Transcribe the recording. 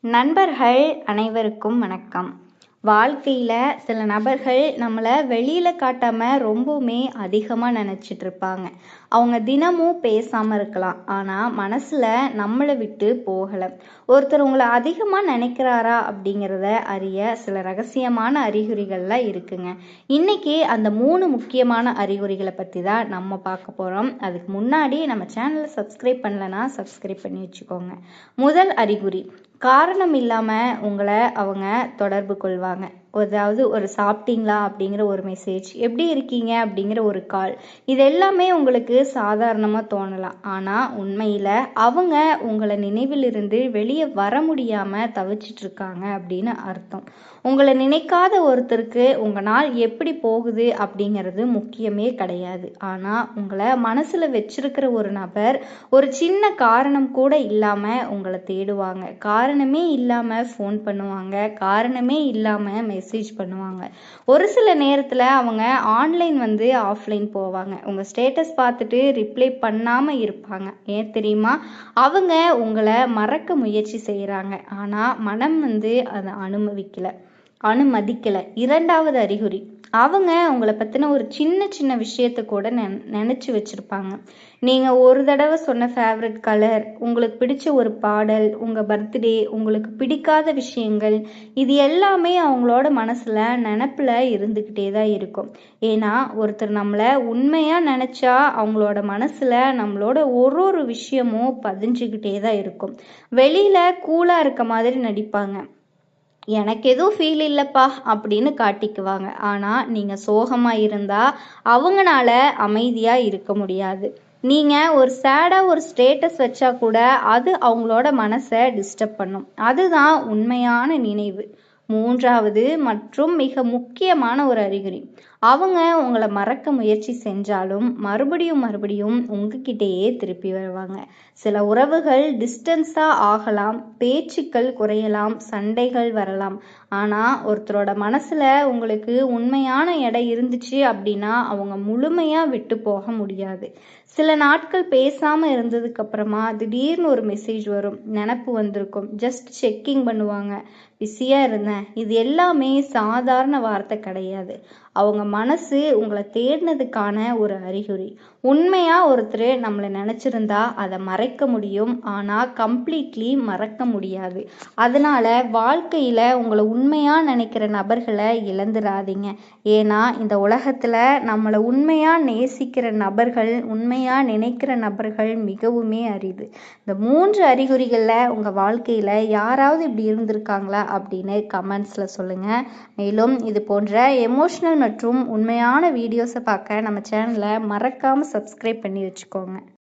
நண்பர்கள் அனைவருக்கும் வணக்கம். வாழ்க்கையில் சில நபர்கள் நம்மளை வெளியில் காட்டாமல் ரொம்பவுமே அதிகமாக நினச்சிட்டு இருப்பாங்க. அவங்க தினமும் பேசாமல் இருக்கலாம், ஆனால் மனசில் நம்மளை விட்டு போகலை. ஒருத்தர் உங்களை அதிகமாக நினைக்கிறாரா அப்படிங்கிறத அறிய சில ரகசியமான அறிகுறிகள்லாம் இருக்குங்க. இன்னைக்கு அந்த 3 முக்கியமான அறிகுறிகளை பற்றி தான் நம்ம பார்க்க போகிறோம். அதுக்கு முன்னாடி நம்ம சேனலை சப்ஸ்கிரைப் பண்ணலைன்னா சப்ஸ்கிரைப் பண்ணி வச்சுக்கோங்க. முதல் அறிகுறி, காரணம் இல்லாமல் உங்களை அவங்க தொடர்பு கொள்வாங்க. அதாவது ஒரு சாப்பிட்டீங்களா அப்படிங்கிற ஒரு மெசேஜ், எப்படி இருக்கீங்க அப்படிங்கிற ஒரு கால், இது எல்லாமே உங்களுக்கு சாதாரணமாக தோணலாம். ஆனால் உண்மையில் அவங்க உங்களை நினைவிலிருந்து வெளியே வர முடியாமல் தவிச்சிட்டு இருக்காங்க அப்படின்னு அர்த்தம். உங்களை நினைக்காத ஒருத்தருக்கு உங்கள் நாள் எப்படி போகுது அப்படிங்கிறது முக்கியமே கிடையாது. ஆனால் உங்களை மனசில் வச்சிருக்கிற ஒரு நபர் ஒரு சின்ன காரணம் கூட இல்லாமல் உங்களை தேடுவாங்க. காரணமே இல்லாமல் ஃபோன் பண்ணுவாங்க, காரணமே இல்லாமல் மெசேஜ் பண்ணுவாங்க. ஒரு சில நேரத்தில் அவங்க ஆன்லைன் ஆஃப்லைன் போவாங்க. உங்கள் ஸ்டேட்டஸ் பார்த்துட்டு ரிப்ளை பண்ணாமல் இருப்பாங்க. ஏன் தெரியுமா? அவங்க உங்களை மறக்க முயற்சி செய்கிறாங்க, ஆனால் மனம் அதை அனுமதிக்கலை. இரண்டாவது அறிகுறி, அவங்க உங்களை பற்றின ஒரு சின்ன சின்ன விஷயத்தை கூட நினச்சி வச்சுருப்பாங்க. நீங்கள் ஒரு தடவை சொன்ன ஃபேவரட் கலர், உங்களுக்கு பிடிச்ச ஒரு பாடல், உங்கள் பர்த்டே, உங்களுக்கு பிடிக்காத விஷயங்கள், இது எல்லாமே அவங்களோட மனசில் நினப்பில் இருந்துக்கிட்டே தான் இருக்கும். ஏன்னா ஒருத்தர் நம்மளை உண்மையாக நினச்சா அவங்களோட மனசில் நம்மளோட ஒரு விஷயமும் பதிஞ்சுக்கிட்டே தான் இருக்கும். வெளியில் கூலாக இருக்க மாதிரி நடிப்பாங்க, எனக்கு எதுவும் ஃபீல் இல்லைப்பா அப்படின்னு காட்டிக்குவாங்க. ஆனால் நீங்கள் சோகமாக இருந்தால் அவங்களால அமைதியாக இருக்க முடியாது. நீங்கள் ஒரு சேடாக ஒரு ஸ்டேட்டஸ் வச்சா கூட அது அவங்களோட மனசை டிஸ்டர்ப் பண்ணும். அதுதான் உண்மையான நினைவு. மூன்றாவது மற்றும் மிக முக்கியமான ஒரு அறிகுறி, அவங்க உங்களை மறக்க முயற்சி செஞ்சாலும் மறுபடியும் உங்ககிட்டயே திருப்பி வருவாங்க. சில உறவுகள் டிஸ்டன்ஸாக ஆகலாம், பேச்சுக்கள் குறையலாம், சண்டைகள் வரலாம். ஆனால் ஒருத்தரோட மனசில் உங்களுக்கு உண்மையான இடம் இருந்துச்சு அப்படின்னா அவங்க முழுமையாக விட்டு போக முடியாது. சில நாட்கள் பேசாமல் இருந்ததுக்கு அப்புறமா திடீர்னு ஒரு மெசேஜ் வரும், நினப்பு வந்திருக்கும், ஜஸ்ட் செக்கிங் பண்ணுவாங்க, பிஸியாக இருந்தேன். இது எல்லாமே சாதாரண வார்த்தை கிடையாது. அவங்க மனசு உங்களை தேடினதுக்கான ஒரு அறிகுறி. உண்மையாக ஒருத்தர் நம்மளை நினச்சிருந்தா அதை மறைக்க முடியும், ஆனால் கம்ப்ளீட்லி மறக்க முடியாது. அதனால் வாழ்க்கையில் உங்களை உண்மையாக நினைக்கிற நபர்களை இழந்துடாதீங்க. ஏன்னா இந்த உலகத்தில் நம்மளை உண்மையாக நேசிக்கிற நபர்கள், உண்மையாக நினைக்கிற நபர்கள் மிகவுமே அரிது. இந்த 3 அறிகுறிகளில் உங்கள் வாழ்க்கையில் யாராவது இப்படி இருந்திருக்காங்களா அப்படின்னு கமெண்ட்ஸில் சொல்லுங்கள். மேலும் இது போன்ற எமோஷ்னல் மற்றும் உண்மையான வீடியோஸை பார்க்க நம்ம சேனலை மறக்காமல் சப்ஸ்கிரைப் பண்ணி வச்சுக்கோங்க.